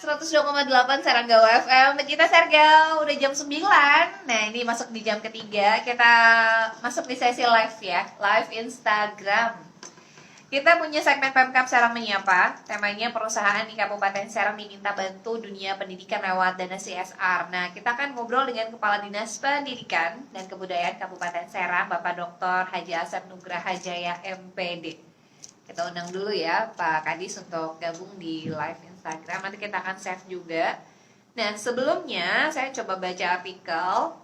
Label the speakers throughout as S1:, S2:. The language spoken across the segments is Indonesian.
S1: 102,8 Saranggawa FM. Kita Sergau, udah jam 9. Nah, ini masuk di jam ketiga. Kita masuk di sesi live ya, live Instagram. Kita punya segmen Pemkab Serang Menyapa. Temanya perusahaan di Kabupaten Serang diminta bantu dunia pendidikan lewat dana CSR. Nah, kita akan ngobrol dengan Kepala Dinas Pendidikan dan Kebudayaan Kabupaten Serang, Bapak Dr. Haji Asep Nugraha Jaya MPD. Kita undang dulu ya Pak Kadis untuk gabung di live Instagram. Nanti kita akan save juga. Nah, sebelumnya saya coba baca artikel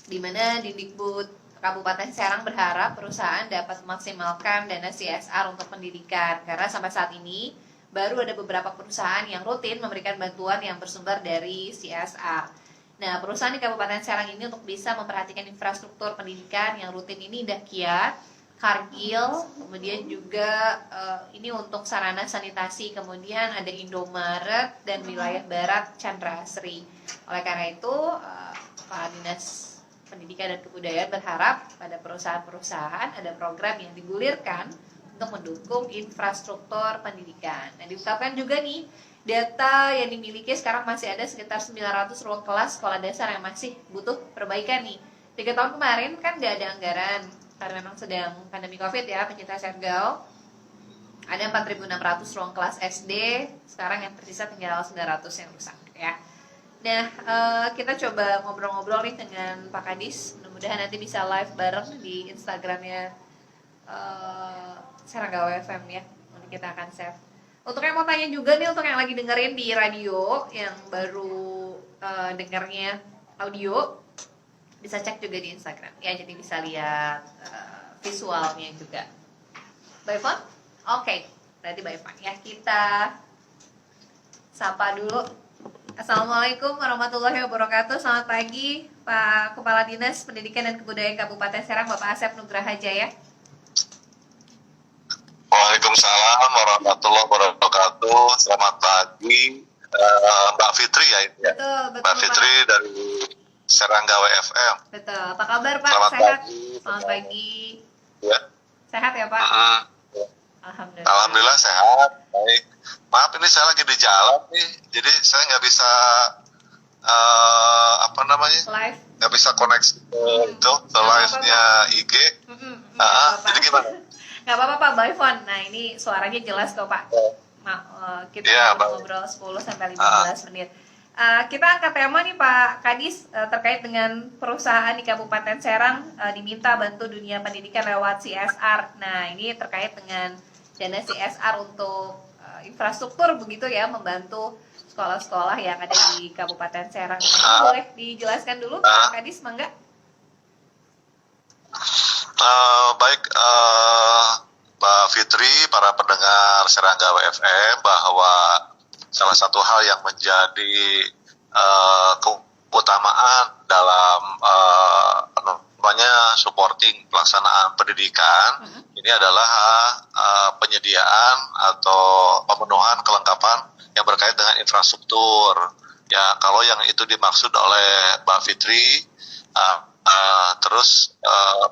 S1: di mana Didikbud Kabupaten Serang berharap perusahaan dapat memaksimalkan dana CSR untuk pendidikan, karena sampai saat ini baru ada beberapa perusahaan yang rutin memberikan bantuan yang bersumber dari CSR. Nah, perusahaan di Kabupaten Serang ini untuk bisa memperhatikan infrastruktur pendidikan yang rutin ini Dakiat, Kargil, kemudian juga ini untuk sarana sanitasi, kemudian ada Indomaret dan wilayah Barat Chandra Sri. Oleh karena itu, Pak Dinas Pendidikan dan Kebudayaan berharap pada perusahaan-perusahaan ada program yang digulirkan untuk mendukung infrastruktur pendidikan. Nah, diungkapkan juga nih, data yang dimiliki sekarang masih ada sekitar 900 ruang kelas sekolah dasar yang masih butuh perbaikan nih. 3 tahun kemarin kan nggak ada anggaran, karena memang sedang pandemi COVID ya, pencinta Sergau. Ada 4.600 ruang kelas SD, sekarang yang tersisa tinggal 900 yang rusak ya. Nah, kita coba ngobrol-ngobrol nih dengan Pak Kadis. Mudah-mudahan nanti bisa live bareng di Instagramnya Saranggawa FM ya. Nanti kita akan save. Untuk yang mau tanya juga nih, untuk yang lagi dengerin di radio, yang baru dengarnya audio, bisa cek juga di Instagram ya. Jadi bisa lihat visualnya juga. By phone? Oke, berarti by phone ya. Kita sapa dulu. Assalamualaikum warahmatullahi wabarakatuh. Selamat pagi Pak Kepala Dinas Pendidikan dan Kebudayaan Kabupaten Serang, Bapak Asep Nugraha Jaya.
S2: Waalaikumsalam warahmatullahi wabarakatuh. Selamat pagi Mbak Fitri ya ini ya.
S1: Betul,
S2: Mbak Fitri Pak. Dari Saranggawa FM.
S1: Betul. Apa kabar Pak?
S2: Selamat
S1: Sehat?
S2: pagi.
S1: Selamat pagi.
S2: Ya.
S1: Sehat ya Pak?
S2: Alhamdulillah. Alhamdulillah sehat. Baik. Maaf ini saya lagi di jalan nih, jadi saya nggak bisa
S1: live.
S2: Nggak bisa koneksi ke live-nya IG. Jadi gimana?
S1: Nggak apa-apa Pak, by phone. Nah ini suaranya jelas kok Pak. Kita ngobrol 10-15 menit. Kita angkat tema nih Pak Kadis terkait dengan perusahaan di Kabupaten Serang diminta bantu dunia pendidikan lewat CSR. Nah ini terkait dengan dana CSR untuk infrastruktur begitu ya, membantu sekolah-sekolah yang ada di Kabupaten Serang. Nah, boleh dijelaskan dulu Pak Kadis, mangga?
S2: Baik, Mbak Fitri, para pendengar Saranggawa FM, bahwa salah satu hal yang menjadi keutamaan dalam supporting pelaksanaan pendidikan ini adalah penyediaan atau pemenuhan kelengkapan yang berkait dengan infrastruktur. Ya, kalau yang itu dimaksud oleh Mbak Fitri, terus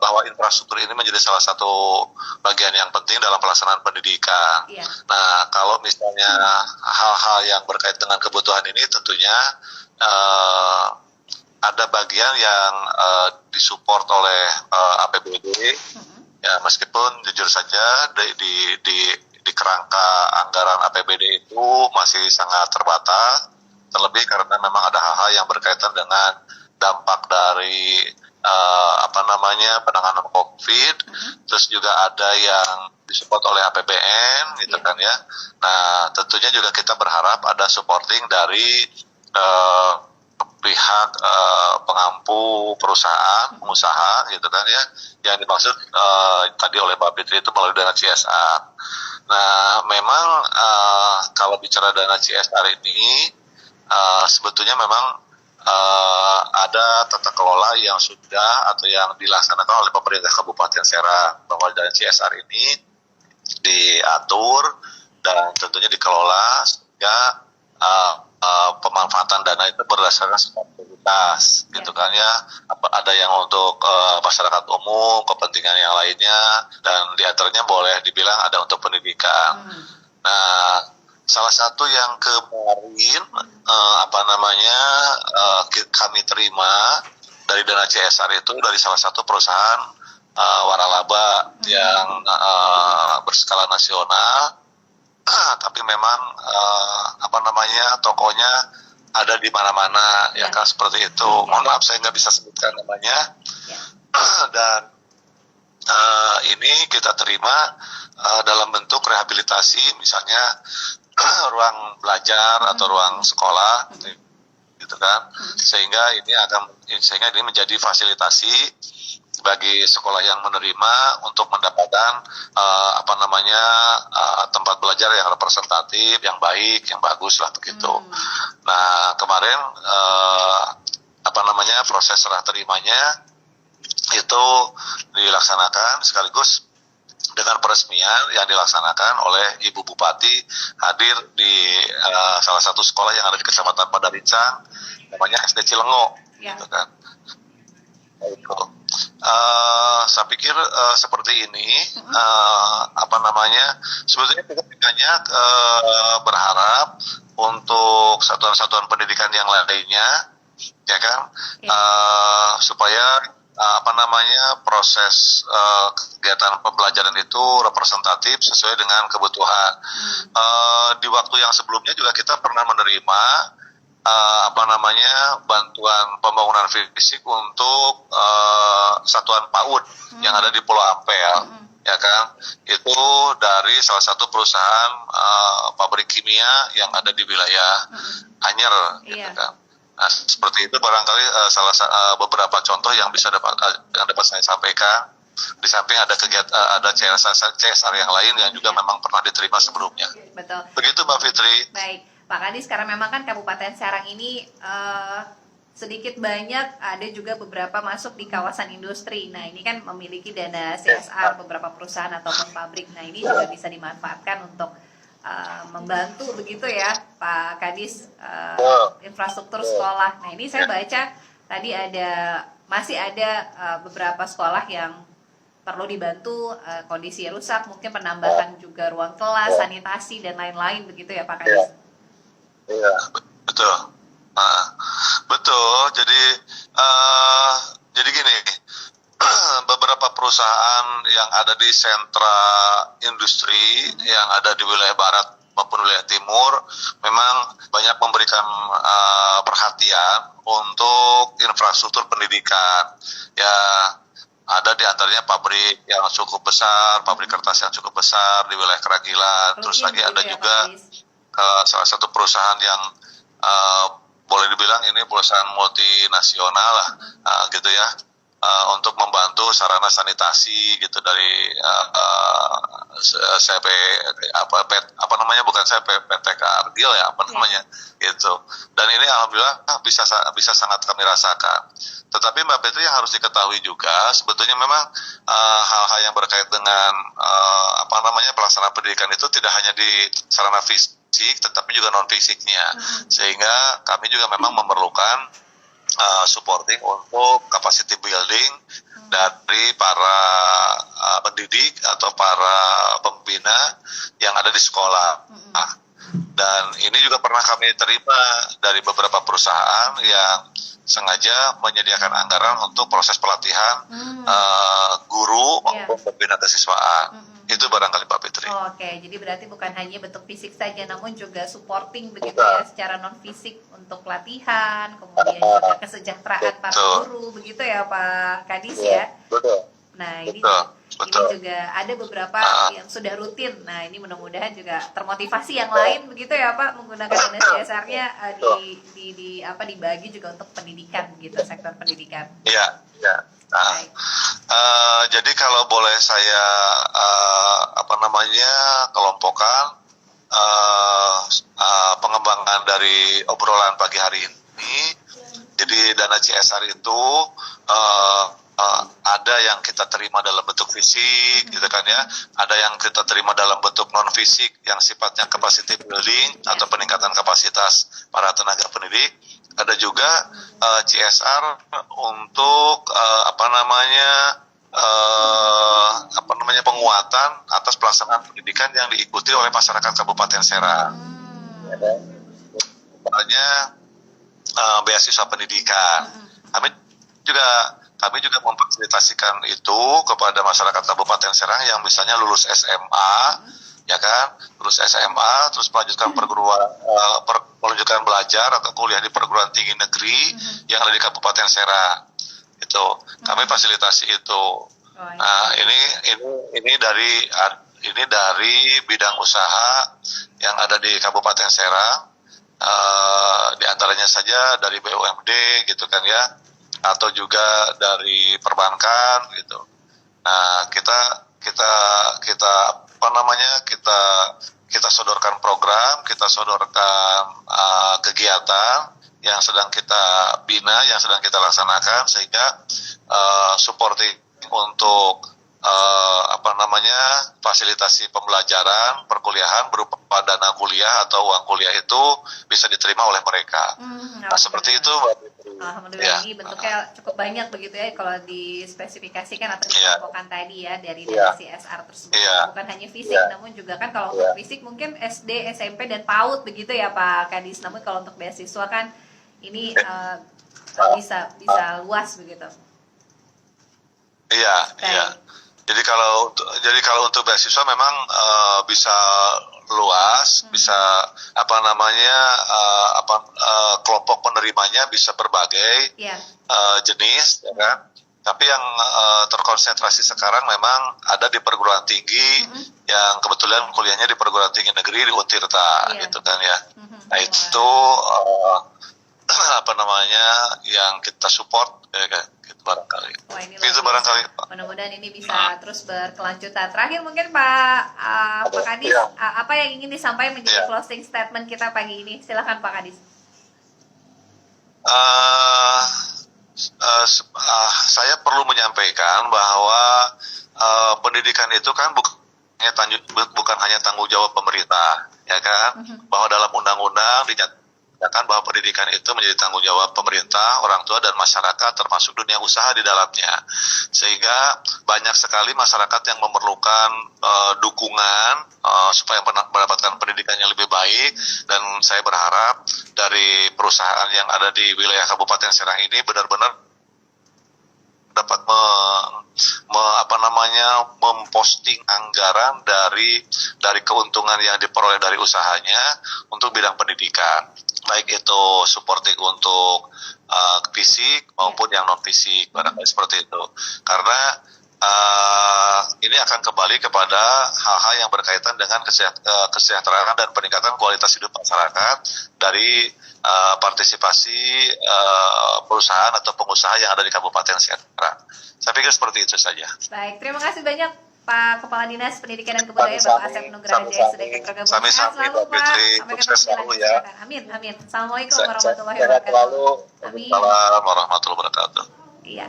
S2: bahwa infrastruktur ini menjadi salah satu bagian yang penting dalam pelaksanaan pendidikan. Nah, kalau misalnya hal-hal yang berkait dengan kebutuhan ini tentunya ada bagian yang disupport oleh APBD, ya meskipun jujur saja di kerangka anggaran APBD itu masih sangat terbatas, terlebih karena memang ada hal-hal yang berkaitan dengan dampak dari penanganan COVID, terus juga ada yang disupport oleh APBN, gitu kan ya. Nah, tentunya juga kita berharap ada supporting dari pihak pengampu perusahaan, pengusaha, gitu kan ya, yang dimaksud tadi oleh Mbak Fitri itu melalui dana CSR. Nah, memang kalau bicara dana CSR ini sebetulnya memang ada tata kelola yang sudah atau yang dilaksanakan oleh pemerintah Kabupaten Serang, bahwa dana CSR ini diatur dan tentunya dikelola sehingga pemanfaatan dana itu berdasarkan prioritas, gitu kan ya. Ada yang untuk masyarakat umum, kepentingan yang lainnya, dan diantaranya boleh dibilang ada untuk pendidikan. Nah, salah satu yang kemarin kami terima dari dana CSR itu dari salah satu perusahaan waralaba yang berskala nasional, tapi memang tokonya ada di mana-mana ya kan, seperti itu. Mohon maaf saya nggak bisa sebutkan namanya. Dan ini kita terima dalam bentuk rehabilitasi, misalnya ruang belajar atau ruang sekolah, gitu kan, sehingga ini menjadi fasilitasi bagi sekolah yang menerima untuk mendapatkan tempat belajar yang representatif, yang baik, yang bagus lah begitu. Nah kemarin proses serah terimanya itu dilaksanakan sekaligus dengan peresmian yang dilaksanakan oleh Ibu Bupati hadir di salah satu sekolah yang ada di Kecamatan Padarincang, namanya SD Cilengo, gitu kan. Saya pikir seperti ini, sebetulnya kita banyak berharap untuk satuan-satuan pendidikan yang lainnya, ya kan, supaya proses kegiatan pembelajaran itu representatif sesuai dengan kebutuhan. Di waktu yang sebelumnya juga kita pernah menerima bantuan pembangunan fisik untuk satuan PAUD yang ada di Pulau Ampel, ya kan, itu dari salah satu perusahaan pabrik kimia yang ada di wilayah Anyer, gitu kan. Nah, seperti itu barangkali beberapa contoh yang dapat saya sampaikan. Di samping ada ada CSR yang lain yang juga memang pernah diterima sebelumnya.
S1: Betul.
S2: Begitu Mbak Fitri.
S1: Baik, Pak Kadis, karena memang kan Kabupaten Serang ini sedikit banyak ada juga beberapa masuk di kawasan industri. Nah, ini kan memiliki dana CSR beberapa perusahaan ataupun pabrik. Nah, ini juga bisa dimanfaatkan untuk membantu begitu ya Pak Kadis, infrastruktur sekolah. Nah, ini saya baca tadi masih ada beberapa sekolah yang perlu dibantu, kondisi rusak, mungkin penambahan juga ruang kelas, sanitasi dan lain-lain begitu ya Pak Kadis.
S2: Iya, betul. Betul. Jadi gini, beberapa perusahaan yang ada di sentra industri yang ada di wilayah barat maupun wilayah timur memang banyak memberikan perhatian untuk infrastruktur pendidikan. Ya, ada di antaranya pabrik yang cukup besar, pabrik kertas yang cukup besar di wilayah Keragilan. Terus lagi ada juga salah satu perusahaan yang boleh dibilang ini perusahaan multinasional lah, gitu ya, untuk membantu sarana sanitasi gitu dari PTK Argil ya, gitu. Dan ini alhamdulillah bisa sangat kami rasakan. Tetapi Mbak Petri, yang harus diketahui juga sebetulnya memang hal-hal yang berkait dengan pelaksanaan pendidikan itu tidak hanya di sarana fisik tetapi juga non fisiknya. Sehingga kami juga memang memerlukan supporting untuk capacity building dari para pendidik atau para pembina yang ada di sekolah. Dan ini juga pernah kami terima dari beberapa perusahaan yang sengaja menyediakan anggaran untuk proses pelatihan guru maupun pembina kesiswaan. Itu barangkali Pak Fitri.
S1: Oke, jadi berarti bukan hanya bentuk fisik saja, namun juga supporting begitu ya, secara non fisik untuk pelatihan, kemudian juga kesejahteraan para guru, begitu ya Pak Kadis ya.
S2: Betul.
S1: Nah, ini juga ada beberapa yang sudah rutin. Nah, ini mudah-mudahan juga termotivasi yang lain begitu ya Pak, menggunakan dana CSR-nya dibagi juga untuk pendidikan begitu, sektor pendidikan.
S2: Iya. Jadi kalau boleh saya kelompokkan pengembangan dari obrolan pagi hari ini. Jadi dana CSR itu ada yang kita terima dalam bentuk fisik, gitu kan ya. Ada yang kita terima dalam bentuk non fisik yang sifatnya capacity building atau peningkatan kapasitas para tenaga pendidik. Ada juga CSR untuk penguatan atas pelaksanaan pendidikan yang diikuti oleh masyarakat Kabupaten Serang. Misalnya beasiswa pendidikan. Kami juga memfasilitasikan itu kepada masyarakat Kabupaten Serang yang misalnya lulus SMA, ya kan, lulus SMA terus melanjutkan melanjutkan belajar atau kuliah di perguruan tinggi negeri yang ada di Kabupaten Serang. Itu kami fasilitasi itu. Nah, ini dari bidang usaha yang ada di Kabupaten Serang. Di antaranya saja dari BUMD gitu kan ya, atau juga dari perbankan gitu. Nah, kita sodorkan program, kita sodorkan kegiatan yang sedang kita bina, yang sedang kita laksanakan, sehingga supporting untuk fasilitasi pembelajaran perkuliahan berupa dana kuliah atau uang kuliah itu bisa diterima oleh mereka. Nah, seperti itu, Mbak Fitri.
S1: Alhamdulillah, ini bentuknya cukup banyak begitu ya kalau dispesifikasikan atau dikelompokkan tadi ya dari CSR tersebut. Bukan hanya fisik, namun juga kan kalau untuk fisik mungkin SD, SMP dan PAUD begitu ya Pak Kadis. Namun kalau untuk beasiswa kan ini bisa luas begitu.
S2: Iya. Jadi kalau untuk beasiswa memang bisa luas, bisa kelompok penerimanya bisa berbagai jenis, ya kan. Tapi yang terkonsentrasi sekarang memang ada di perguruan tinggi yang kebetulan kuliahnya di perguruan tinggi negeri di Untirta, gitu kan ya. Nah itu yang kita support, ya kan. Barangkali.
S1: Itu barangkali Pak. Mudah-mudahan ini bisa terus berkelanjutan. Terakhir mungkin Pak Kadis, apa yang ingin disampaikan menjadi closing statement kita pagi ini? Silakan Pak Kadis.
S2: Saya perlu menyampaikan bahwa pendidikan itu kan bukan hanya tanggung jawab pemerintah, ya kan? Bahwa dalam undang-undang dinyatakan bahwa pendidikan itu menjadi tanggung jawab pemerintah, orang tua dan masyarakat, termasuk dunia usaha di dalamnya. Sehingga banyak sekali masyarakat yang memerlukan dukungan supaya mendapatkan pendidikan yang lebih baik, dan saya berharap dari perusahaan yang ada di wilayah Kabupaten Serang ini benar-benar dapat memposting anggaran dari keuntungan yang diperoleh dari usahanya untuk bidang pendidikan, baik itu supporting untuk fisik maupun yang non fisik, barangkali seperti itu. Karena ini akan kembali kepada hal-hal yang berkaitan dengan kesejahteraan dan peningkatan kualitas hidup masyarakat dari partisipasi perusahaan atau pengusaha yang ada di Kabupaten Serang. Saya pikir seperti itu saja.
S1: Baik, terima kasih banyak Pak Kepala Dinas Pendidikan dan Kebudayaan Bapak Asep Nugraha Jaya sudah ikut bergabung. Sehat selalu Pak. Sampai ketemu lagi. Amin. Assalamualaikum warahmatullahi wabarakatuh. Amin.
S2: Assalamualaikum warahmatullahi wabarakatuh.
S1: Iya,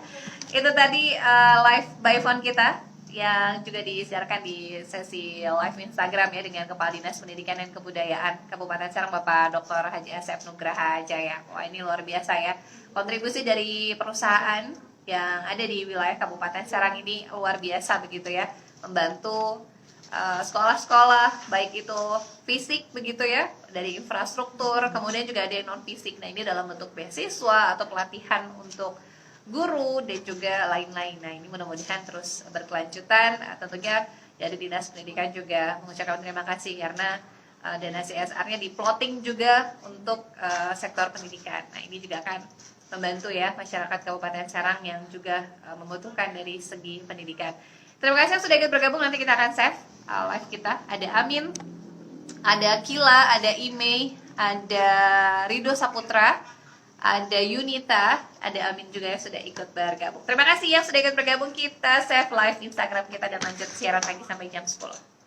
S1: itu tadi live by phone kita yang juga disiarkan di sesi live Instagram ya dengan Kepala Dinas Pendidikan dan Kebudayaan Kabupaten Serang Bapak Dr. Haji Asep Nugraha Jaya. Wah, ini luar biasa ya. Kontribusi dari perusahaan yang ada di wilayah Kabupaten Serang ini luar biasa begitu ya, membantu sekolah-sekolah baik itu fisik begitu ya, dari infrastruktur, kemudian juga ada yang non fisik. Nah, ini dalam bentuk beasiswa atau pelatihan untuk guru dan juga lain-lain. Nah, ini mudah-mudahan terus berkelanjutan. Tentunya dari Dinas Pendidikan juga mengucapkan terima kasih karena dana CSR-nya di-plotting juga untuk sektor pendidikan. Nah, ini juga akan membantu ya masyarakat Kabupaten Serang yang juga membutuhkan dari segi pendidikan. Terima kasih yang sudah ikut bergabung. Nanti kita akan save live kita. Ada Amin, ada Kila, ada Imei, ada Rido Saputra, ada Yunita, ada Amin juga yang sudah ikut bergabung. Terima kasih yang sudah ikut bergabung. Kita save live Instagram kita dan lanjut siaran pagi sampai jam 10.